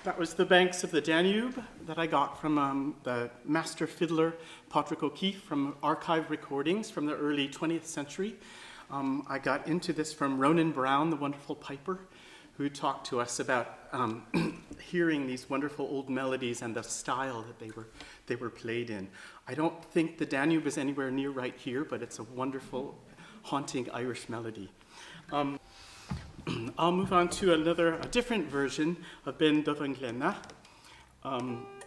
That was The Banks of the Danube that I got from the master fiddler Patrick O'Keefe from archive recordings from the early 20th century. I got into this from Ronan Brown, the wonderful piper, who talked to us about hearing these wonderful old melodies and the style that they were played in. I don't think the Danube is anywhere near right here, but it's a wonderful, haunting Irish melody. I'll move on to a different version of Ben Dovanglenna,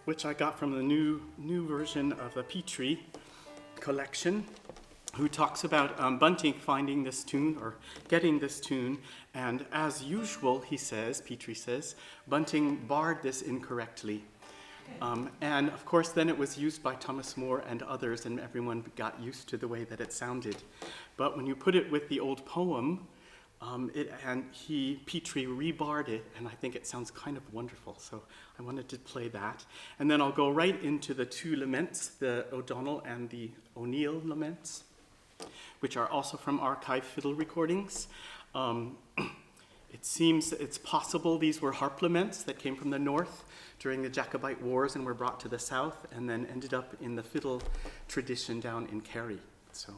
which I got from the new version of the Petrie collection, who talks about Bunting finding this tune or getting this tune, and as usual, Petrie says, Bunting barred this incorrectly. And of course, then it was used by Thomas Moore and others, and everyone got used to the way that it sounded. But when you put it with the old poem, Petrie rebarred it, and I think it sounds kind of wonderful, so I wanted to play that. And then I'll go right into the two laments, the O'Donnell and the O'Neill laments, which are also from archive fiddle recordings. It seems it's possible these were harp laments that came from the north during the Jacobite Wars and were brought to the south, and then ended up in the fiddle tradition down in Kerry. So.